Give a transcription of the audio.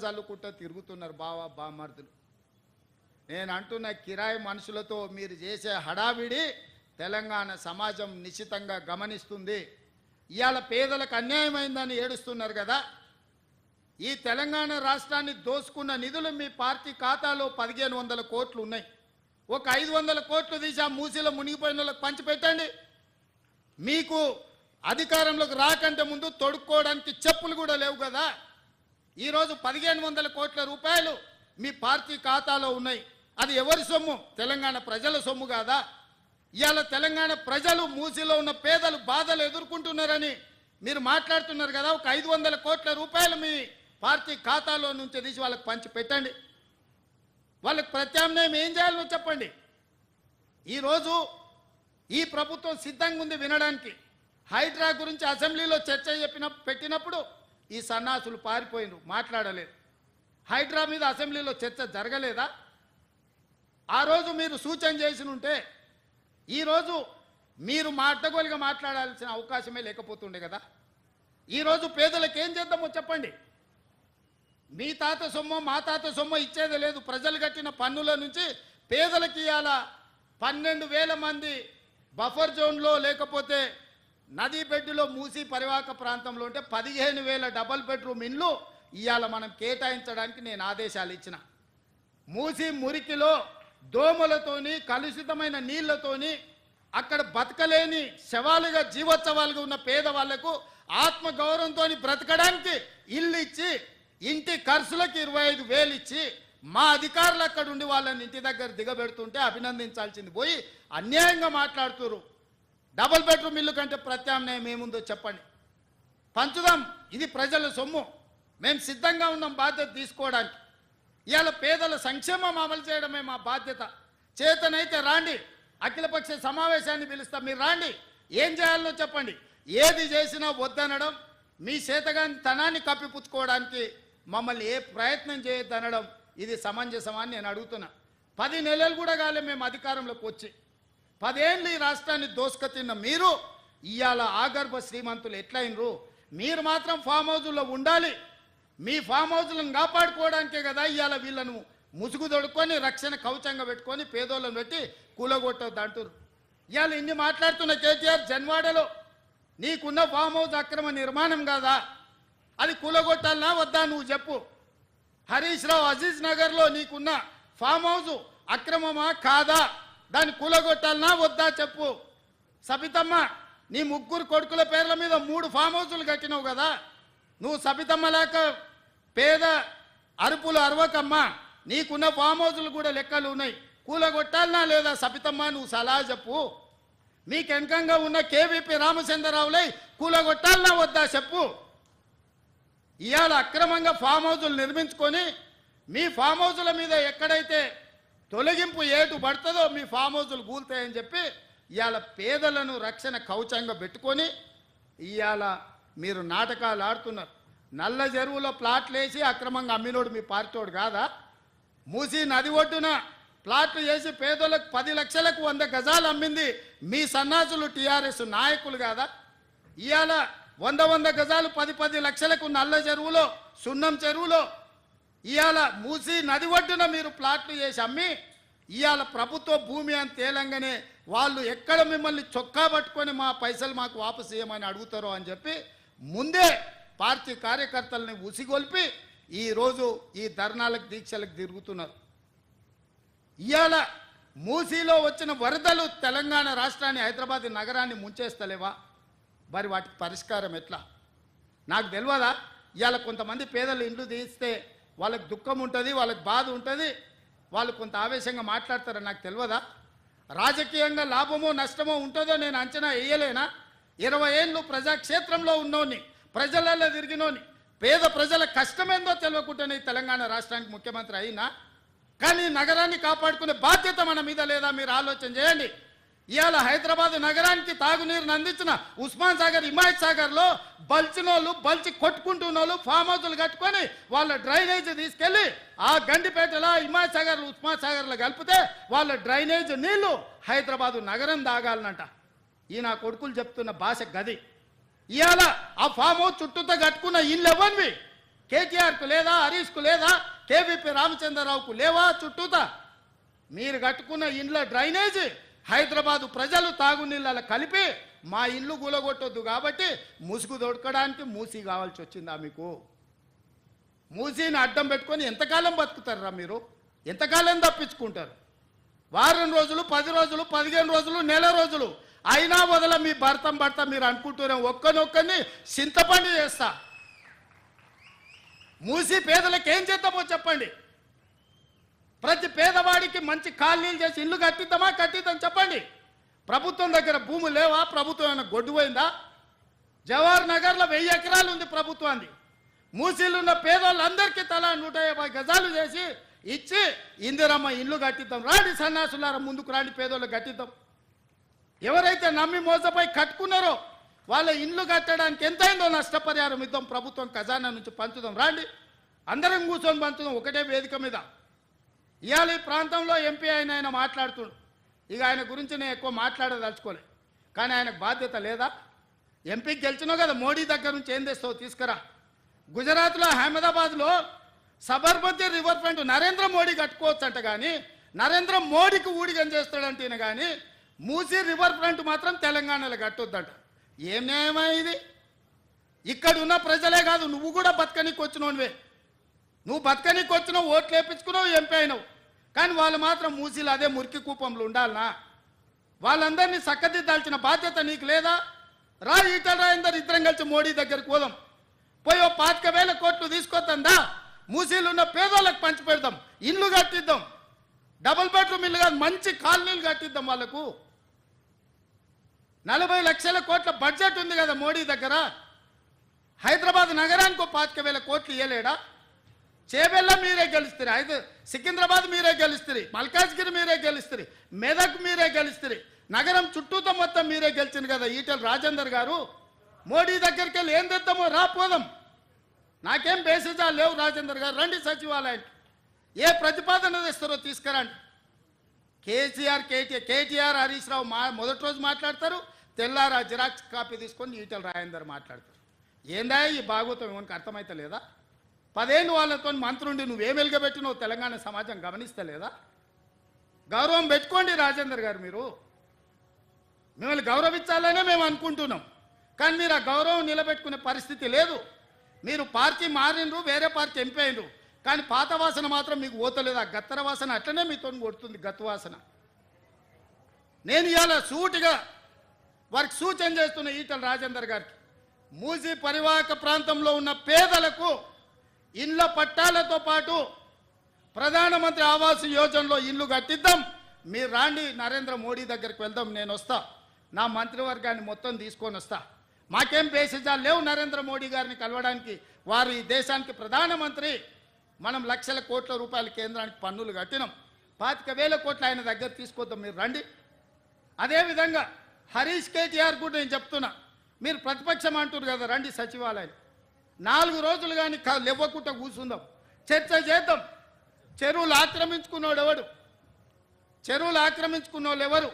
చల్లుకుంటూ తిరుగుతున్నారు బావా బామర్దులు. నేను అంటున్న కిరాయి మనుషులతో మీరు చేసే హడావిడి తెలంగాణ సమాజం నిశ్చితంగా గమనిస్తుంది. ఇవాళ పేదలకు అన్యాయమైందని ఏడుస్తున్నారు కదా. ఈ తెలంగాణ రాష్ట్రాన్ని దోసుకున్న నిధులు మీ పార్టీ ఖాతాలో 1500 కోట్లు ఉన్నాయి. ఒక 500 కోట్లు తీసి ఆ మూసీలో మునిగిపోయిన వాళ్ళకి పంచిపెట్టండి. మీకు అధికారంలోకి రాకంటే ముందు తొడుక్కోవడానికి చెప్పులు కూడా లేవు కదా. ఈరోజు 1500 కోట్ల రూపాయలు మీ పార్టీ ఖాతాలో ఉన్నాయి. అది ఎవరి సొమ్ము? తెలంగాణ ప్రజల సొమ్ము కాదా? ఇవాళ తెలంగాణ ప్రజలు మూసీలో ఉన్న పేదలు బాధలు ఎదుర్కొంటున్నారని మీరు మాట్లాడుతున్నారు కదా. ఒక 500 కోట్ల రూపాయలు మీ పార్టీ ఖాతాలో నుంచి తీసి వాళ్ళకి పంచి పెట్టండి. వాళ్ళకి ప్రత్యామ్నాయం ఏం చేయాలో చెప్పండి. ఈరోజు ఈ ప్రభుత్వం సిద్ధంగా ఉంది వినడానికి. హైడ్రా గురించి అసెంబ్లీలో చర్చ పెట్టినప్పుడు ఈ సన్నాసులు పారిపోయినరు, మాట్లాడలేదు. హైడ్రా మీద అసెంబ్లీలో చర్చ జరగలేదా? ఆ రోజు మీరు సూచన చేసి ఉంటే ఈరోజు మీరు అడ్డగోలుగా మాట్లాడాల్సిన అవకాశమే లేకపోతుండే కదా. ఈరోజు పేదలకు ఏం చేద్దామో చెప్పండి. మీ తాత సొమ్ము మా తాత సొమ్ము ఇచ్చేది లేదు. ప్రజలు కట్టిన పన్నుల నుంచి పేదలకు ఇవాళ 12,000 మంది బఫర్ జోన్లో లేకపోతే నదీ బెడ్డులో మూసి పరివాహక ప్రాంతంలో ఉంటే 15,000 డబల్ బెడ్రూమ్ ఇండ్లు ఇవాళ మనం కేటాయించడానికి నేను ఆదేశాలు ఇచ్చిన. మూసి మురికిలో దోమలతోని కలుషితమైన నీళ్లతోని అక్కడ బతకలేని శవాలుగా జీవోత్సవాలుగా ఉన్న పేదవాళ్లకు ఆత్మగౌరవంతో బ్రతకడానికి ఇల్లు ఇచ్చి ఇంటి ఖర్చులకు 25,000 ఇచ్చి మా అధికారులు అక్కడ ఉండి వాళ్ళని ఇంటి దగ్గర దిగబెడుతుంటే అభినందించాల్సింది పోయి అన్యాయంగా మాట్లాడుతున్నారు. డబుల్ బెడ్రూమ్ ఇల్లు కంటే ప్రత్యామ్నాయం ఏముందో చెప్పండి. పంచుదాం, ఇది ప్రజల సొమ్ము. మేము సిద్ధంగా ఉన్నాం బాధ్యత తీసుకోవడానికి. ఇవాళ పేదల సంక్షేమం అమలు చేయడమే మా బాధ్యత. చేతనైతే రాండి, అఖిలపక్ష సమావేశాన్ని పిలుస్తాం, మీరు రాండి, ఏం చేయాలో చెప్పండి. ఏది చేసినా వద్దనడం, మీ చేతగాని తనాన్ని కప్పిపుచ్చుకోవడానికి మమ్మల్ని ఏ ప్రయత్నం చేయొద్దనడం ఇది సమంజసమని నేను అడుగుతున్నా. 10 నెలలు కూడా కాలే మేము అధికారంలోకి వచ్చి. 10 ఏళ్ళు ఈ రాష్ట్రాన్ని దోసుక తిన్న మీరు ఇవాళ ఆగర్భ శ్రీమంతులు ఎట్లయినరు? మీరు మాత్రం ఫామ్ హౌజుల్లో ఉండాలి. మీ ఫామ్ హౌజులను కాపాడుకోవడానికే కదా ఇవాళ వీళ్ళను ముసుగు దొడుక్కొని రక్షణ కవచంగా పెట్టుకొని పేదోళ్ళను పెట్టి కూలగొట్టొద్దు అంటారు. ఇవాళ ఇన్ని మాట్లాడుతున్న కేటీఆర్ జన్వాడలో నీకున్న ఫామ్ హౌస్ అక్రమ నిర్మాణం కాదా? అది కూలగొట్టాలనా వద్దా నువ్వు చెప్పు. హరీష్ రావు అజీజ్ నగర్లో నీకున్న ఫామ్ హౌస్ అక్రమమా కాదా? దాన్ని కూలగొట్టాలనా వద్దా చెప్పు. సబితమ్మ నీ 3 కొడుకుల పేర్ల మీద 3 ఫామ్ హౌసులు కట్టినావు కదా. నువ్వు సబితమ్మ లేక పేద అరుపులు అరవకమ్మా. నీకున్న ఫామ్ హౌసులు కూడా లెక్కలు ఉన్నాయి. కూలగొట్టాలనా లేదా సబితమ్మ నువ్వు సలహా చెప్పు. మీకు వెనకంగా ఉన్న కేవీపీ రామచంద్రరావులై కూలగొట్టాలనా వద్దా చెప్పు. ఇవాళ అక్రమంగా ఫామ్ హౌజులు నిర్మించుకొని మీ ఫామ్ హౌజుల మీద ఎక్కడైతే తొలగింపు ఏటు పడుతుందో మీ ఫామ్ హౌజులు కూలుతాయని చెప్పి ఇవాళ పేదలను రక్షణ కవచంగా పెట్టుకొని ఇవాళ మీరు నాటకాలు ఆడుతున్నారు. నల్ల చెరువులో ప్లాట్లు వేసి అక్రమంగా అమ్మినోడు మీ పార్టీోడు కాదా? మూసి నది ఒడ్డున ప్లాట్లు వేసి పేదలకు 10 లక్షలకు 100 గజాలు అమ్మింది మీ సన్నాసులు టీఆర్ఎస్ నాయకులు కాదా? ఇవాళ 100 గజాలు 10 లక్షలకు నల్ల చెరువులో సున్నం చెరువులో ఇవాళ మూసి నది ఒడ్డున మీరు ప్లాట్లు చేసి అమ్మి ఇవాళ ప్రభుత్వ భూమి అని తేలంగానే వాళ్ళు ఎక్కడ మిమ్మల్ని చొక్కా పట్టుకొని మా పైసలు మాకు వాపసు చేయమని అడుగుతారో అని చెప్పి ముందే పార్టీ కార్యకర్తలని ఉసిగొల్పి ఈరోజు ఈ ధర్నాలకు దీక్షలకు తిరుగుతున్నారు. ఇవాళ మూసీలో వచ్చిన వరదలు తెలంగాణ రాష్ట్రాన్ని హైదరాబాద్ నగరాన్ని ముంచేస్తలేవా? మరి వాటికి పరిష్కారం ఎట్లా నాకు తెలియదా? ఇవాళ కొంతమంది పేదలు ఇండ్లు తీస్తే వాళ్ళకి దుఃఖం ఉంటుంది, వాళ్ళకి బాధ ఉంటుంది, వాళ్ళు కొంత ఆవేశంగా మాట్లాడతారని నాకు తెలియదా? రాజకీయంగా లాభమో నష్టమో ఉంటుందో నేను అంచనా వేయలేనా? 20 ఏళ్ళు ప్రజాక్షేత్రంలో ఉన్నోని, ప్రజలలో తిరిగినోని, పేద ప్రజల కష్టమేందో తెలియకుండానే తెలంగాణ రాష్ట్రానికి ముఖ్యమంత్రి అయినా. కానీ నగరాన్ని కాపాడుకునే బాధ్యత మన మీద లేదా? మీరు ఆలోచన చేయండి. ఇవాళ హైదరాబాద్ నగరానికి తాగునీరుని అందించిన ఉస్మాన్ సాగర్, హిమాయత్ సాగర్లో బల్చినోళ్ళు బల్చి కొట్టుకుంటున్నోళ్ళు ఫామ్ హౌజులు కట్టుకొని వాళ్ళ డ్రైనేజ్ తీసుకెళ్ళి ఆ గండిపేటలో హిమాయత్ సాగర్, ఉస్మాన్ సాగర్లో కలిపితే వాళ్ళ డ్రైనేజ్ నీళ్లు హైదరాబాదు నగరం తాగాలనంట. ఈ నా కొడుకులు చెప్తున్న భాష గది. ఇవాళ ఆ ఫామ్ హౌస్ చుట్టూతో కట్టుకున్న ఇల్లు ఎవరివి? కేటీఆర్కు లేదా, హరీష్కు లేదా, కేవీపీ రామచంద్రరావుకు లేవా? చుట్టూతా మీరు కట్టుకున్న ఇండ్ల డ్రైనేజ్ హైదరాబాదు ప్రజలు తాగునీళ్ళ కలిపి మా ఇల్లు కూలగొట్టొద్దు కాబట్టి ముసుగు దొడకడానికి మూసి కావాల్సి వచ్చిందా మీకు? మూసీని అడ్డం పెట్టుకొని ఎంతకాలం బతుకుతారా మీరు? ఎంతకాలం తప్పించుకుంటారు? వారం రోజులు, 10 రోజులు, 15 రోజులు, నెల రోజులు అయినా వదల మీ భర్త మీరు అనుకుంటూనే ఒక్కనొక్కని చింతపండు చేస్తా. మూసి పేదలకు ఏం చేద్దామో చెప్పండి. ప్రతి పేదవాడికి మంచి కాలనీలు చేసి ఇల్లు కట్టిద్దాం చెప్పండి. ప్రభుత్వం దగ్గర భూములు లేవా? ప్రభుత్వం ఏమైనా గొడ్డు పోయిందా? జవహర్ నగర్లో 1000 ఎకరాలు ఉంది ప్రభుత్వాన్ని. మూసీలున్న పేదోళ్ళందరికీ తలా 150 గజాలు చేసి ఇచ్చి ఇందిరమ్మ ఇల్లు కట్టిద్దాం. రాండి సన్నాసులారా, ముందుకు రాండి, పేదోళ్ళు కట్టిద్దాం. ఎవరైతే నమ్మి మోసపై కట్టుకున్నారో వాళ్ళ ఇల్లు కట్టడానికి ఎంతైందో నష్టపరిహారం ఇద్దాం, ప్రభుత్వం ఖజానా నుంచి పంచుదాం. రాండి, అందరం కూర్చొని పంచుదాం ఒకటే వేదిక మీద. ఇవాళ ఈ ప్రాంతంలో ఎంపీ ఆయన మాట్లాడుతున్నాడు. ఇక ఆయన గురించి నేను ఎక్కువ మాట్లాడదలుచుకోలే, కానీ ఆయనకు బాధ్యత లేదా? ఎంపీకి గెలిచినావు కదా, మోడీ దగ్గర నుంచి ఏం తెస్తావు తీసుకురా. గుజరాత్లో అహ్మదాబాద్లో సబర్మతి రివర్ ఫ్రంట్ నరేంద్ర మోడీ కట్టుకోవచ్చు అంట, కానీ నరేంద్ర మోడీకి ఊడిగం చేస్తాడంటే కానీ మూసీ రివర్ ఫ్రంట్ మాత్రం తెలంగాణలో కట్టొద్దంట. ఏం న్యాయమా ఇది? ఇక్కడ ఉన్న ప్రజలే కాదు, నువ్వు కూడా బతకనీకి వచ్చినోనివే. నువ్వు బతకనీకి వచ్చినావు, ఓట్లు వేయించుకున్నావు, ఎంపీ అయినావు. కానీ వాళ్ళు మాత్రం మూసీలు అదే మురికి కూపంలో ఉండాలనా? వాళ్ళందరినీ చక్కదిద్దాల్సిన బాధ్యత నీకు లేదా? రా, ఈటల రాజేందర్ ఇద్దరం కలిసి మోడీ దగ్గరికి పోదాం. పోయి 25,000 కోట్లు తీసుకొద్దా, మూసీలు ఉన్న పేదోళ్ళకి పంచి పెడదాం, ఇల్లు కట్టిద్దాం, డబుల్ బెడ్రూమ్ ఇల్లు కాదు మంచి కాలనీలు కట్టిద్దాం వాళ్ళకు. 40 లక్షల కోట్ల బడ్జెట్ ఉంది కదా మోడీ దగ్గర. హైదరాబాద్ నగరానికి 25,000 కోట్లు ఇవ్వలేడా? చేబెల్ల మీరే గెలుస్తారు, సికింద్రాబాద్ మీరే గెలుస్తారు, మల్కాజ్గిరి మీరే గెలుస్తారు, మెదక్ మీరే గెలుస్తారు, నగరం చుట్టూతో మొత్తం మీరే గెలిచింది కదా ఈటల రాజేందర్ గారు. మోడీ దగ్గరికి వెళ్ళి ఏం తెద్దామో రాపోదాం. నాకేం బేసిజాలు లేవు. రాజేందర్ గారు రండి సచివాలయానికి, ఏ ప్రతిపాదన తెస్తారో తీసుకురండి. కేటీఆర్ హరీష్ రావు మొదటి రోజు మాట్లాడతారు, తెల్లారా జిరాక్స్ కాపీ తీసుకొని ఈటల రాజేందర్ మాట్లాడతారు. ఏందా ఈ భాగవతం? ఏమనికి అర్థమైతే లేదా? 10 ఏళ్ళు వాళ్ళతో మంత్రుండి నువ్వేం వెలుగబెట్టినో తెలంగాణ సమాజం గమనిస్తలేదా? గౌరవం పెట్టుకోండి రాజేందర్ గారు. మీరు మిమ్మల్ని గౌరవించాలనే మేము అనుకుంటున్నాం, కానీ మీరు ఆ గౌరవం నిలబెట్టుకునే పరిస్థితి లేదు. మీరు పార్టీ మారినరు, వేరే పార్టీ ఎంపీ అయినరు, కానీ పాత వాసన మాత్రం మీకు పోతలేదు. ఆ గత్తర వాసన అట్లనే మీతో కొడుతుంది, గత్తు వాసన. నేను ఇవాళ సూటిగా వారికి సూచన చేస్తున్న ఈటల రాజేందర్ గారికి, మూసీ పరివాహక ప్రాంతంలో ఉన్న పేదలకు ఇళ్ల పట్టాలతో పాటు ప్రధానమంత్రి ఆవాస్ యోజనలో ఇల్లు కట్టిద్దాం. మీరు రాండి, నరేంద్ర మోడీ దగ్గరికి వెళ్దాం, నేను వస్తా, నా మంత్రివర్గాన్ని మొత్తం తీసుకొని వస్తా. మాకేం బేసిజాలు లేవు నరేంద్ర మోడీ గారిని కలవడానికి. వారు ఈ దేశానికి ప్రధానమంత్రి. మనం లక్షల కోట్ల రూపాయల కేంద్రానికి పన్నులు కట్టినాం, 25,000 కోట్లు ఆయన దగ్గర తీసుకొద్దాం, మీరు రండి. అదేవిధంగా హరీష్ కేటీఆర్ కూడా నేను చెప్తున్నా, మీరు ప్రతిపక్షం అంటారు కదా, రండి సచివాలయం 4 రోజులు కానీ లేవకుండా కూర్చుందాం, చర్చ చేద్దాం. చెరువులు ఆక్రమించుకున్నోడు ఎవడు? చెరువులు ఆక్రమించుకున్నోళ్ళు ఎవరు?